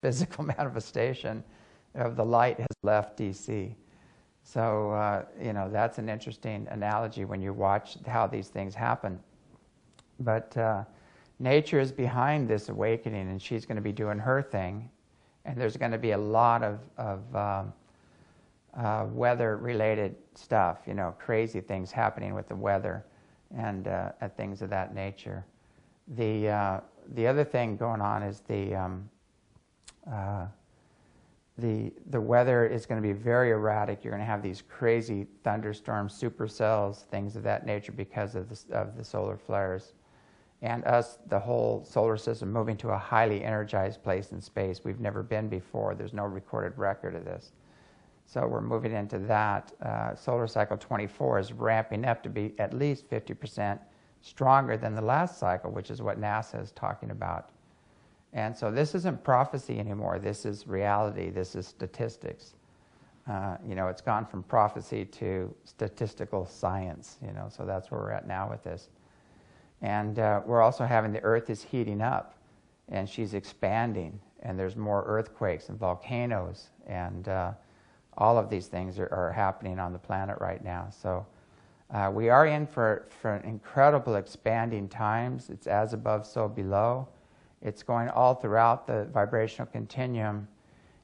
physical manifestation of the light has left DC. So, that's an interesting analogy when you watch how these things happen. But nature is behind this awakening, and she's going to be doing her thing. And there's going to be a lot of weather-related stuff, crazy things happening with the weather and things of that nature. The other thing going on is the weather is going to be very erratic. You're going to have these crazy thunderstorms, supercells, things of that nature because of the solar flares. And the whole solar system, moving to a highly energized place in space. We've never been before. There's no recorded record of this. So we're moving into that. Solar cycle 24 is ramping up to be at least 50% stronger than the last cycle, which is what NASA is talking about. And so this isn't prophecy anymore. This is reality. This is statistics. It's gone from prophecy to statistical science, so that's where we're at now with this. And we're also having the Earth is heating up, and she's expanding, and there's more earthquakes and volcanoes, and all of these things are happening on the planet right now. So we are in for incredible expanding times. It's as above, so below. It's going all throughout the vibrational continuum.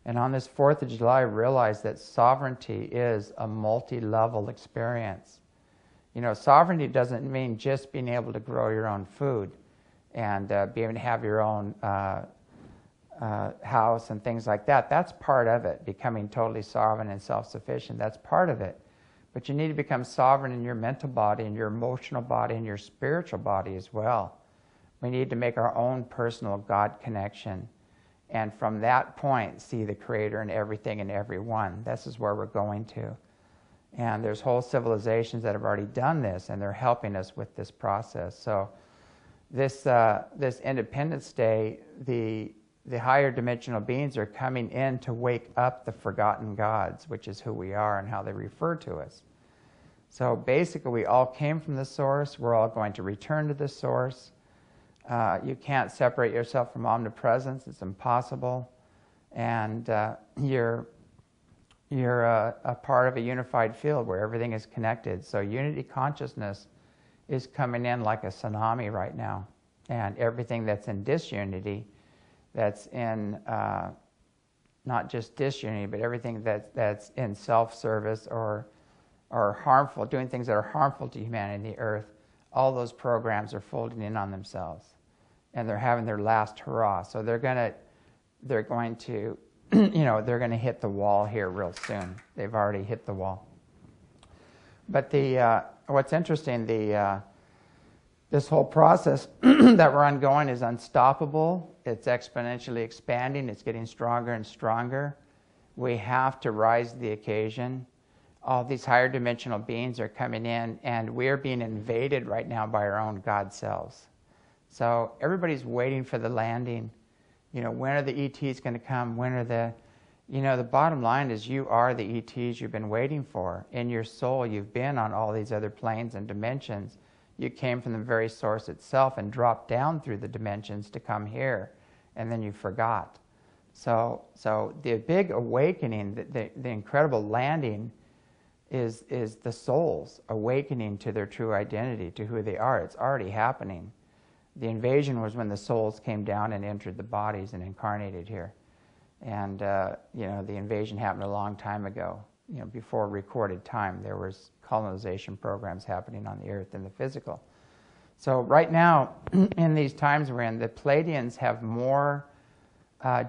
And on this 4th of July, realize that sovereignty is a multi-level experience. Sovereignty doesn't mean just being able to grow your own food and be able to have your own house and things like that. That's part of it, becoming totally sovereign and self-sufficient. That's part of it. But you need to become sovereign in your mental body and your emotional body and your spiritual body as well. We need to make our own personal God connection. And from that point, see the Creator in everything and everyone. This is where we're going to. And there's whole civilizations that have already done this, and they're helping us with this process. So this Independence Day, the higher dimensional beings are coming in to wake up the forgotten gods, which is who we are and how they refer to us. So basically, we all came from the source. We're all going to return to the source. You can't separate yourself from omnipresence. It's impossible. And you're a part of a unified field where everything is connected. So unity consciousness is coming in like a tsunami right now. And everything that's in disunity, that's in not just disunity, but everything that's in self-service or harmful, doing things that are harmful to humanity and the earth, all those programs are folding in on themselves. And they're having their last hurrah. So they're going to they're going to hit the wall here real soon. They've already hit the wall. But what's interesting, this whole process that we're ongoing is unstoppable. It's exponentially expanding. It's getting stronger and stronger. We have to rise to the occasion. All these higher dimensional beings are coming in, and we're being invaded right now by our own God selves. So everybody's waiting for the landing. When are the ETs going to come? When are the bottom line is you are the ETs you've been waiting for. In your soul, you've been on all these other planes and dimensions. You came from the very source itself and dropped down through the dimensions to come here, and then you forgot. So the big awakening, the incredible landing is the souls awakening to their true identity, to who they are. It's already happening. The invasion was when the souls came down and entered the bodies and incarnated here. And, the invasion happened a long time ago. Before recorded time, there was colonization programs happening on the earth in the physical. So right now, in these times we're in, the Pleiadians have more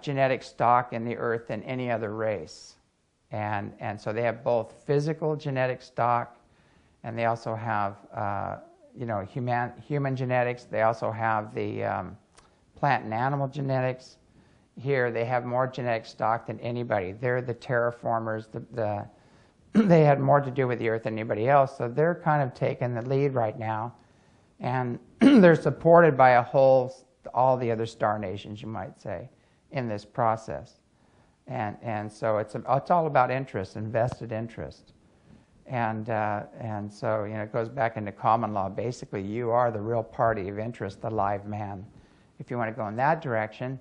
genetic stock in the earth than any other race. And so they have both physical genetic stock, and they also have human genetics. They also have the plant and animal genetics. Here they have more genetic stock than anybody. They're the terraformers. They had more to do with the earth than anybody else, so they're kind of taking the lead right now. And they're supported by all the other star nations, you might say, in this process. And so it's all about interest, invested interest. And so it goes back into common law. Basically, you are the real party of interest, the live man. If you want to go in that direction,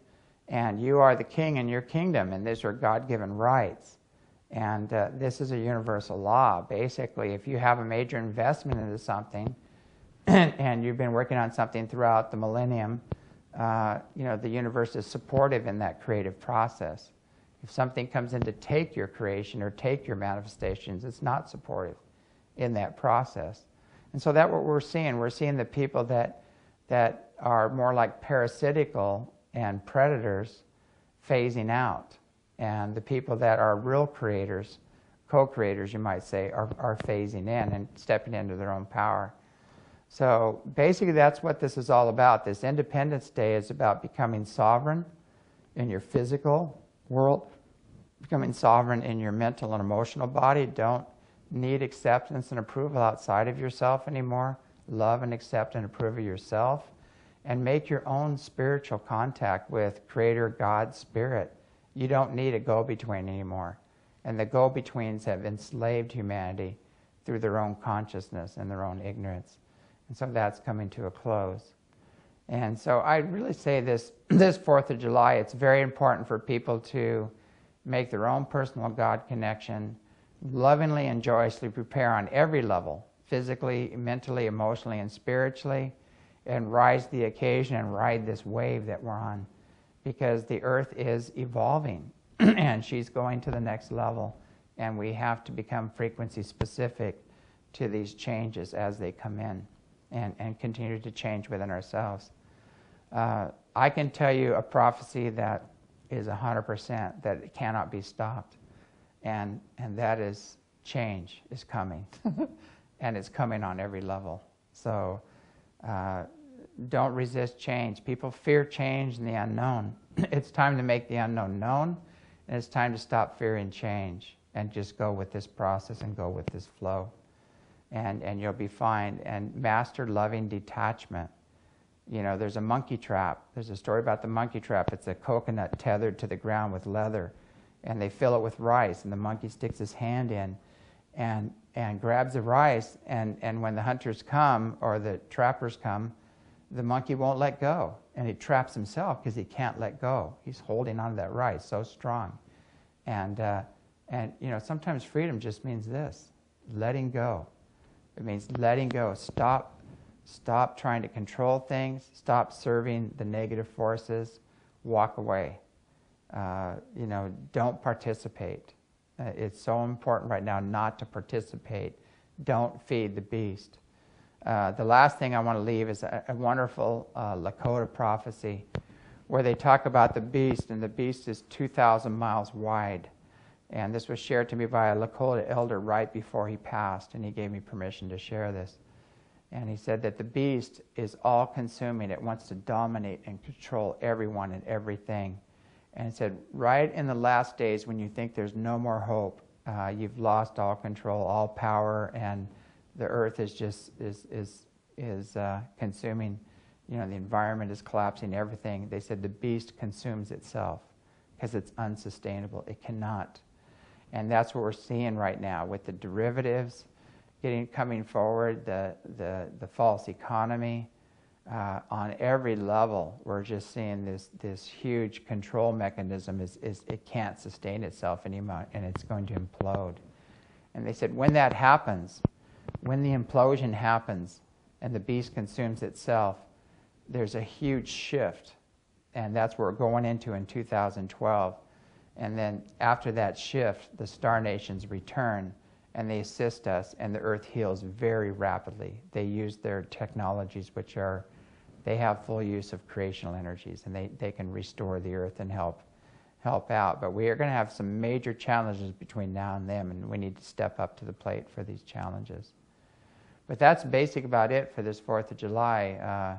And you are the king in your kingdom, and these are God-given rights. And this is a universal law. Basically, if you have a major investment into something, and you've been working on something throughout the millennium, the universe is supportive in that creative process. If something comes in to take your creation or take your manifestations, it's not supportive in that process. And so that's what we're seeing. We're seeing the people that are more like parasitical and predators phasing out. And the people that are real creators, co-creators you might say, are phasing in and stepping into their own power. So basically that's what this is all about. This Independence Day is about becoming sovereign in your physical world, becoming sovereign in your mental and emotional body. Don't need acceptance and approval outside of yourself anymore. Love and accept and approve of yourself. And make your own spiritual contact with Creator God Spirit. You don't need a go-between anymore. And the go-betweens have enslaved humanity through their own consciousness and their own ignorance. And so that's coming to a close. And so I really say this 4th of July, it's very important for people to make their own personal God connection, lovingly and joyously prepare on every level, physically, mentally, emotionally, and spiritually, and rise to the occasion and ride this wave that we're on, because the earth is evolving and she's going to the next level, and we have to become frequency specific to these changes as they come in and continue to change within ourselves. I can tell you a prophecy that is 100% that it cannot be stopped, and that is change is coming and it's coming on every level. So don't resist change. People fear change and the unknown. It's time to make the unknown known, and it's time to stop fearing change and just go with this process and go with this flow. And you'll be fine. And master loving detachment. There's a monkey trap. There's a story about the monkey trap. It's a coconut tethered to the ground with leather, and they fill it with rice, and the monkey sticks his hand in and grabs the rice, and when the hunters come or the trappers come, the monkey won't let go, and he traps himself because he can't let go. He's holding on to that rice so strong. And sometimes freedom just means this: letting go. It means letting go. Stop trying to control things. Stop serving the negative forces. Walk away. Don't participate. It's so important right now not to participate. Don't feed the beast. The last thing I want to leave is a wonderful Lakota prophecy where they talk about the beast, and the beast is 2,000 miles wide. And this was shared to me by a Lakota elder right before he passed, and he gave me permission to share this. And he said that the beast is all-consuming. It wants to dominate and control everyone and everything. And he said, right in the last days when you think there's no more hope, you've lost all control, all power, and the earth is just consuming. The environment is collapsing, everything. They said the beast consumes itself because it's unsustainable. It cannot. And that's what we're seeing right now with the derivatives coming forward, the false economy. On every level, we're just seeing this huge control mechanism it can't sustain itself anymore, and it's going to implode. And they said when that happens, when the implosion happens and the beast consumes itself, there's a huge shift, and that's what we're going into in 2012. And then after that shift, the star nations return, and they assist us, and the earth heals very rapidly. They use their technologies, they have full use of creational energies, and they can restore the earth and help out. But we are going to have some major challenges between now and then, and we need to step up to the plate for these challenges. But that's basic about it for this 4th of July.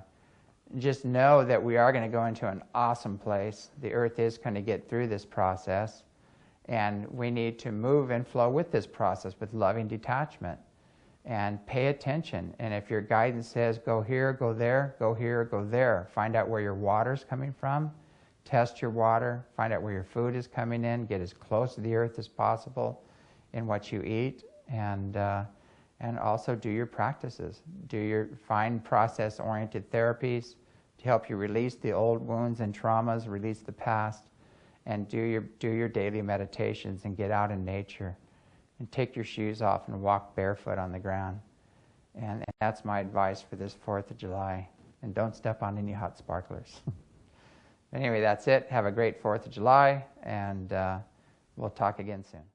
Just know that we are going to go into an awesome place. The earth is going to get through this process, and we need to move and flow with this process with loving detachment and pay attention. And if your guidance says go here, go there, go here, go there, find out where your water's coming from, test your water, find out where your food is coming in, get as close to the earth as possible in what you eat, and also do your practices. Find process-oriented therapies, help you release the old wounds and traumas, release the past, and do your daily meditations and get out in nature and take your shoes off and walk barefoot on the ground. And that's my advice for this 4th of July. And don't step on any hot sparklers. Anyway, that's it. Have a great 4th of July, and we'll talk again soon.